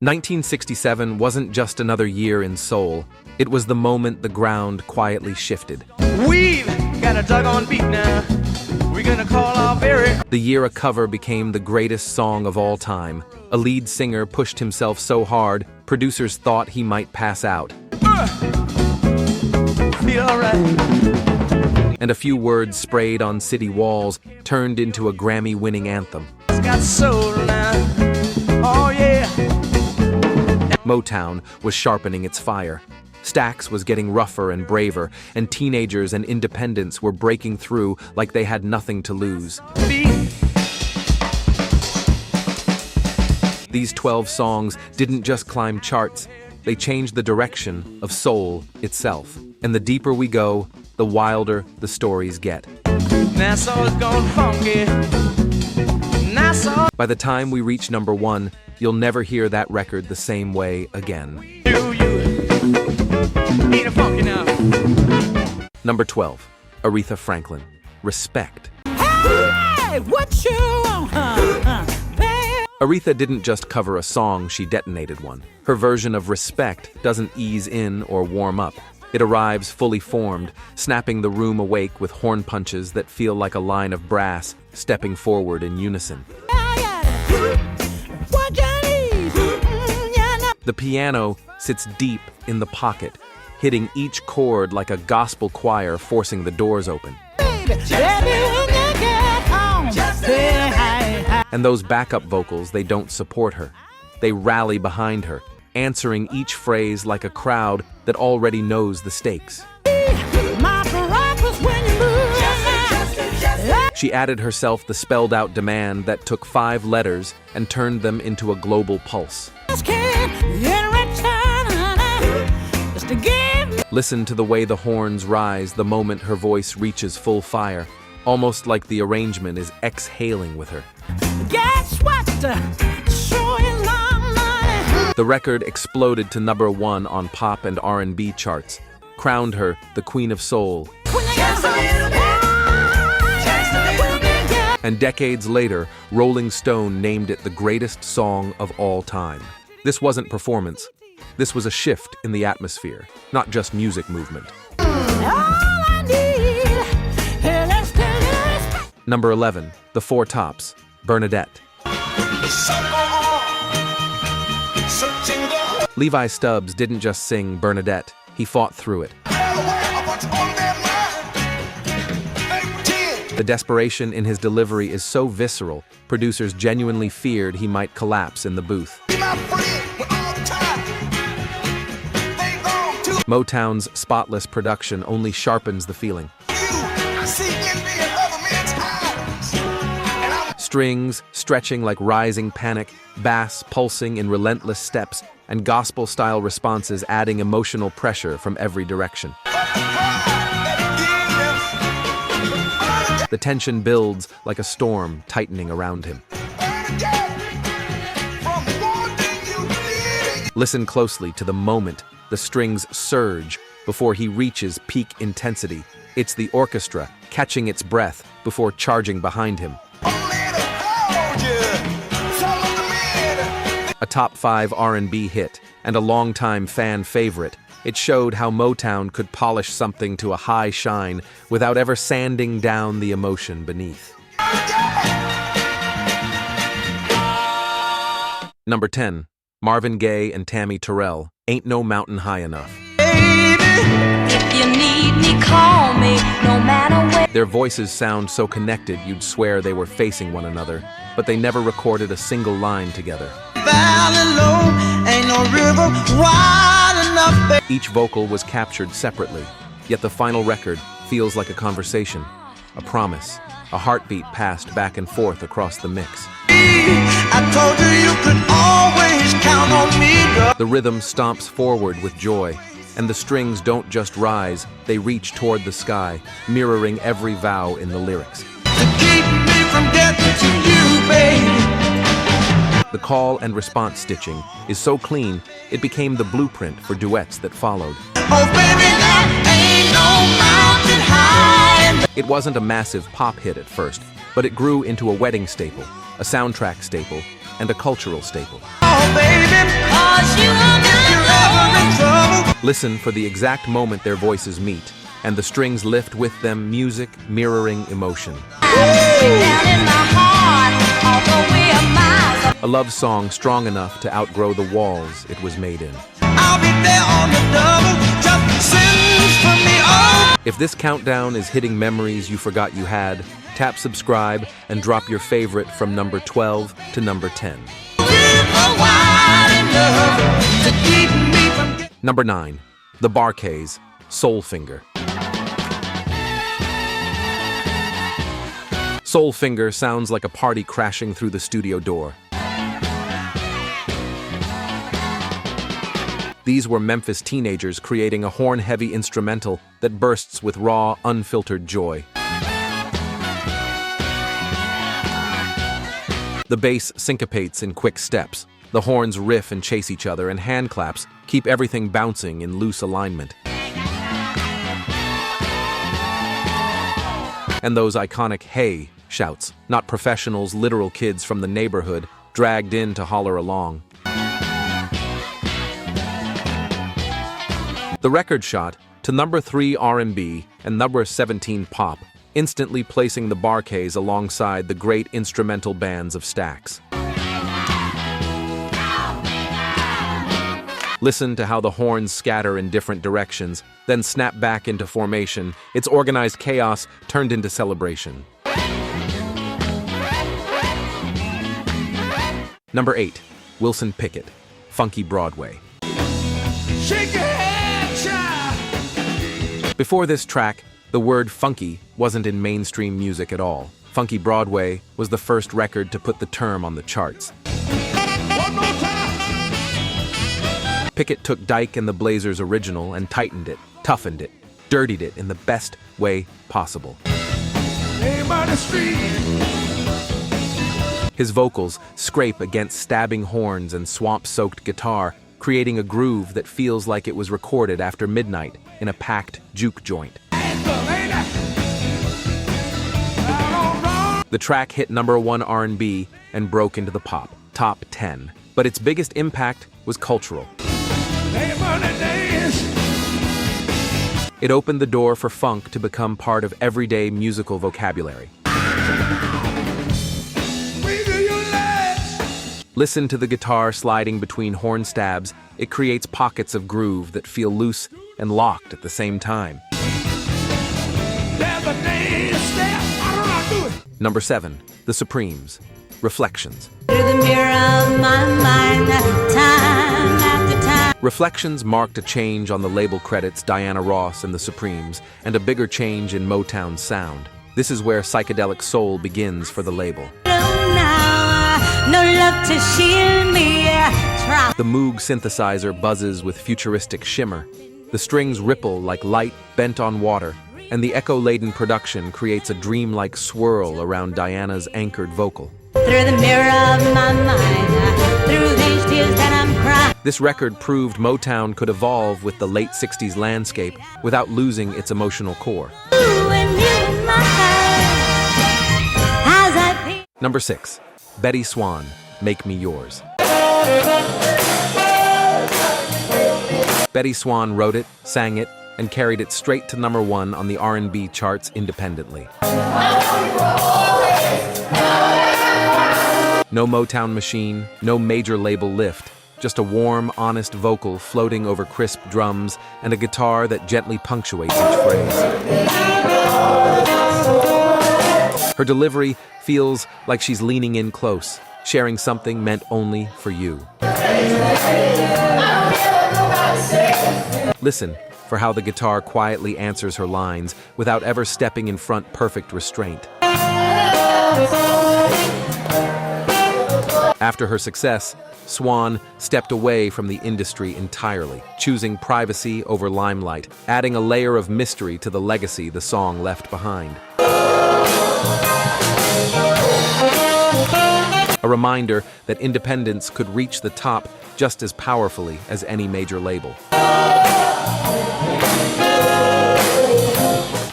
1967 wasn't just another year in soul. It was the moment the ground quietly shifted. We've got a doggone beat now. We're gonna call our very... The year a cover became the greatest song of all time. A lead singer pushed himself so hard, producers thought he might pass out. Feel alright. And a few words sprayed on city walls turned into a Grammy-winning anthem. It's got soul now. Oh yeah. Motown was sharpening its fire. Stax was getting rougher and braver, and teenagers and independents were breaking through like they had nothing to lose. These 12 songs didn't just climb charts, they changed the direction of soul itself. And the deeper we go, the wilder the stories get. Nassau's gone funky. Nassau. By the time we reach number 1, you'll never hear that record the same way again. Ain't a funky now. Number 12, Aretha Franklin, Respect. Hey, what you want, Aretha didn't just cover a song, she detonated one. Her version of Respect doesn't ease in or warm up. It arrives fully formed, snapping the room awake with horn punches that feel like a line of brass stepping forward in unison. The piano sits deep in the pocket, hitting each chord like a gospel choir forcing the doors open. And those backup vocals, they don't support her. They rally behind her, answering each phrase like a crowd that already knows the stakes. She added herself the spelled-out demand that took 5 letters and turned them into a global pulse. Listen to the way the horns rise the moment her voice reaches full fire, almost like the arrangement is exhaling with her. Guess what? The record exploded to number 1 on pop and R&B charts, crowned her the Queen of Soul. And decades later, Rolling Stone named it the greatest song of all time. This wasn't performance. This was a shift in the atmosphere, not just music movement. Number 11, The Four Tops, Bernadette. Levi Stubbs didn't just sing Bernadette, he fought through it. The desperation in his delivery is so visceral, producers genuinely feared he might collapse in the booth. Motown's spotless production only sharpens the feeling. Strings stretching like rising panic, bass pulsing in relentless steps, and gospel-style responses adding emotional pressure from every direction. The tension builds like a storm tightening around him. Listen closely to the moment the strings surge before he reaches peak intensity. It's the orchestra catching its breath before charging behind him. A top 5 R&B hit and a longtime fan favorite, it showed how Motown could polish something to a high shine without ever sanding down the emotion beneath. Number 10, Marvin Gaye and Tammy Terrell, Ain't No Mountain High Enough. If you need me, call me, no matter where. Their voices sound so connected you'd swear they were facing one another, but they never recorded a single line together. Ain't no river wide enough. Each vocal was captured separately, yet the final record feels like a conversation, a promise, a heartbeat passed back and forth across the mix. I told you could always count on me, girl. The rhythm stomps forward with joy, and the strings don't just rise, they reach toward the sky, mirroring every vow in the lyrics. To keep me from getting to you, baby. The call and response stitching is so clean, it became the blueprint for duets that followed. Oh, baby, there ain't no mountain high. It wasn't a massive pop hit at first, but it grew into a wedding staple, a soundtrack staple, and a cultural staple. Oh, baby, Listen for the exact moment their voices meet, and the strings lift with them, music mirroring emotion. Down in my heart, although we are miles A love song strong enough to outgrow the walls it was made in. I'll be there on the double, just send for me. Oh, If this countdown is hitting memories you forgot you had, tap subscribe and drop your favorite from number 12 to number 10. wide enough to keep me from Number 9. The Bar-Kays, Soulfinger. Soulfinger sounds like a party crashing through the studio door. These were Memphis teenagers creating a horn-heavy instrumental that bursts with raw, unfiltered joy. The bass syncopates in quick steps. The horns riff and chase each other, and hand claps keep everything bouncing in loose alignment. And those iconic "hey" shouts, not professionals, literal kids from the neighborhood, dragged in to holler along. The record shot to number 3 R&B and number 17 pop, instantly placing the Bar-Kays alongside the great instrumental bands of Stax. Listen to how the horns scatter in different directions, then snap back into formation. It's organized chaos turned into celebration. Number 8. Wilson Pickett, Funky Broadway. shake your head, child. Before this track, the word funky wasn't in mainstream music at all. Funky Broadway was the first record to put the term on the charts. One more time. Pickett took Dyke and the Blazers' original and tightened it, toughened it, dirtied it in the best way possible. Name on the street. His vocals scrape against stabbing horns and swamp-soaked guitar, creating a groove that feels like it was recorded after midnight in a packed juke joint. The track hit number 1 R&B and broke into the pop top 10, but its biggest impact was cultural. It opened the door for funk to become part of everyday musical vocabulary. Listen to the guitar sliding between horn stabs. It creates pockets of groove that feel loose and locked at the same time. Number 7. The Supremes, Reflections. through the mirror of my mind, time after time. Reflections marked a change on the label credits Diana Ross and the Supremes, and a bigger change in Motown's sound. This is where psychedelic soul begins for the label. No love to shield me. Try. The Moog synthesizer buzzes with futuristic shimmer. The strings ripple like light bent on water, and the echo-laden production creates a dreamlike swirl around Diana's anchored vocal. Through the mirror of my mind, through these tears that I'm crying. This record proved Motown could evolve with the late 60s landscape without losing its emotional core. When you in my heart, as I feel. Number 6. Betty Swan, Make Me Yours. Betty Swan wrote it, sang it, and carried it straight to number 1 on the R&B charts independently. No Motown machine, no major label lift, just a warm, honest vocal floating over crisp drums and a guitar that gently punctuates each phrase. Her delivery feels like she's leaning in close, sharing something meant only for you. Listen for how the guitar quietly answers her lines without ever stepping in front, perfect restraint. After her success, Swan stepped away from the industry entirely, choosing privacy over limelight, adding a layer of mystery to the legacy the song left behind. A reminder that independence could reach the top just as powerfully as any major label.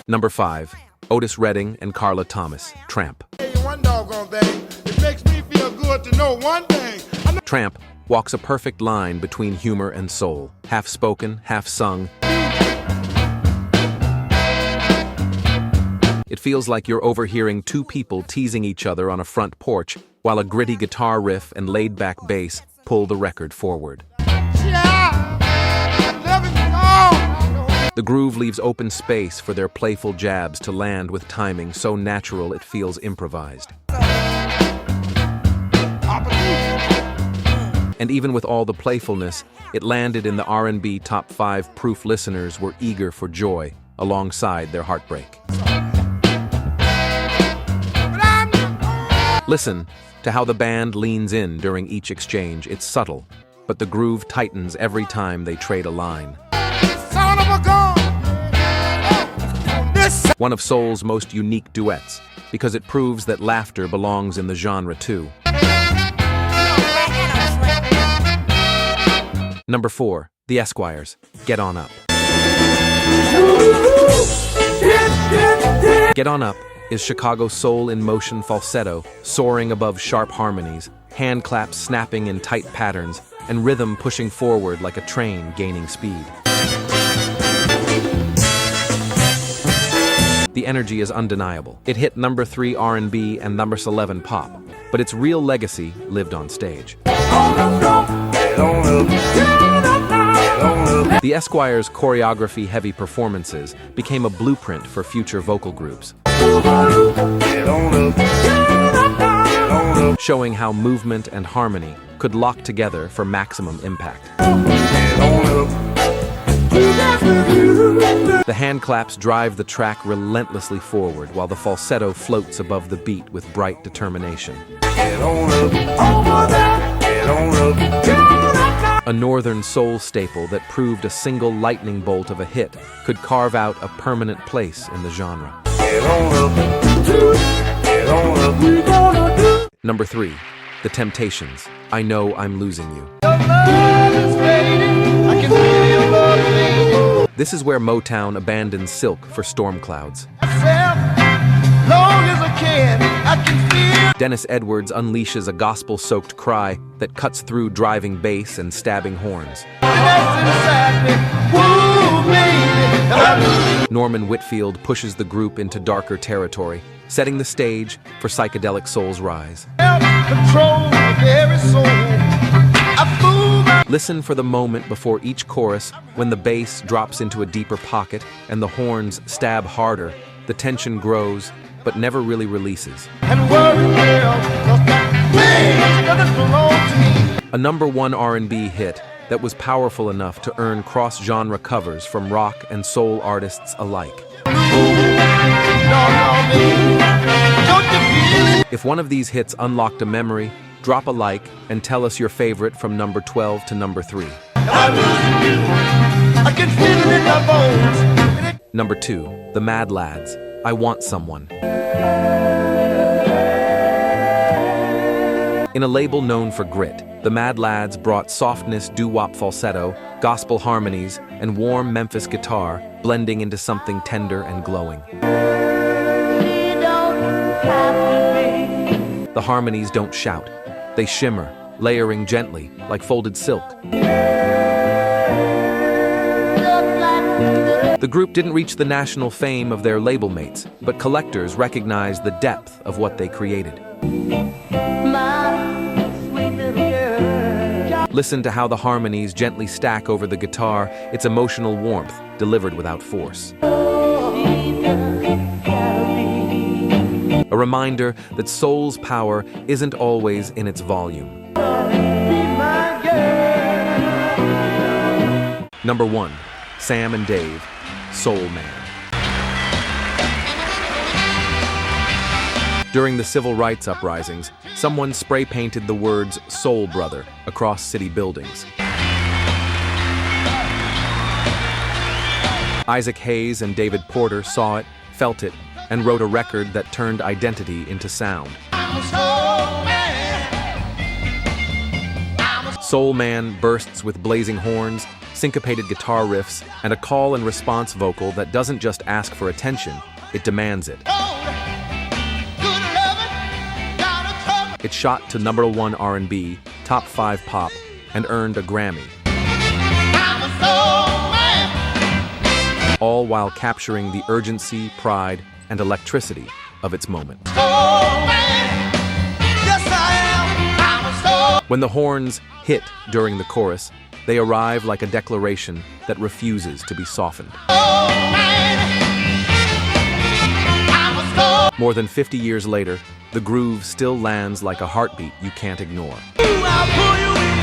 Number 5. Otis Redding and Carla Thomas, Tramp. One doggone thing. It makes me feel good to know one thing. Tramp walks a perfect line between humor and soul, half spoken, half sung. It feels like you're overhearing two people teasing each other on a front porch, while a gritty guitar riff and laid-back bass pull the record forward. The groove leaves open space for their playful jabs to land with timing so natural it feels improvised. And even with all the playfulness, it landed in the R&B top 5 proof. Listeners were eager for joy alongside their heartbreak. Listen to how the band leans in during each exchange. It's subtle, but the groove tightens every time they trade a line. One of soul's most unique duets, because it proves that laughter belongs in the genre too. Number 4, The Esquires, Get On Up. Get On Up is Chicago soul in motion falsetto, soaring above sharp harmonies, hand claps snapping in tight patterns, and rhythm pushing forward like a train gaining speed. The energy is undeniable. It hit number 3 R&B and number 11 pop, but its real legacy lived on stage. The Esquires' choreography-heavy performances became a blueprint for future vocal groups, showing how movement and harmony could lock together for maximum impact. The hand claps drive the track relentlessly forward, while the falsetto floats above the beat with bright determination. A northern soul staple that proved a single lightning bolt of a hit could carve out a permanent place in the genre. Number 3, The Temptations, I Know I'm Losing You. This is where Motown abandons silk for storm clouds. Dennis Edwards unleashes a gospel-soaked cry that cuts through driving bass and stabbing horns. Norman Whitfield pushes the group into darker territory, setting the stage for psychedelic soul's rise. Listen for the moment before each chorus when the bass drops into a deeper pocket and the horns stab harder. The tension grows, but never really releases. A number 1 R&B hit that was powerful enough to earn cross-genre covers from rock and soul artists alike. If one of these hits unlocked a memory, drop a like and tell us your favorite from number 12 to number 3. Number 2, The Mad Lads, I Want Someone. In a label known for grit, the Mad Lads brought softness, doo-wop falsetto, gospel harmonies, and warm Memphis guitar, blending into something tender and glowing. The harmonies don't shout. They shimmer, layering gently, like folded silk. The group didn't reach the national fame of their label mates, but collectors recognized the depth of what they created. Listen to how the harmonies gently stack over the guitar, its emotional warmth delivered without force. A reminder that soul's power isn't always in its volume. Number 1, Sam and Dave, Soul Man. During the civil rights uprisings, someone spray-painted the words "Soul Brother" across city buildings. Isaac Hayes and David Porter saw it, felt it, and wrote a record that turned identity into sound. Soul Man bursts with blazing horns, syncopated guitar riffs, and a call and response vocal that doesn't just ask for attention, it demands it. It shot to number 1 R&B, top 5 pop, and earned a Grammy, I'm a soul man. all while capturing the urgency, pride, and electricity of its moment. Soul man. Yes, I am. I'm a soul. When the horns hit during the chorus, they arrive like a declaration that refuses to be softened. Man. I'm a soul. More than 50 years later, the groove still lands like a heartbeat you can't ignore. I'll pull you in.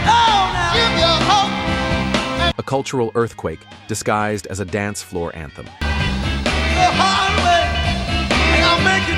Oh, now. Give you hope. A cultural earthquake disguised as a dance floor anthem. The hard way. And I'll make you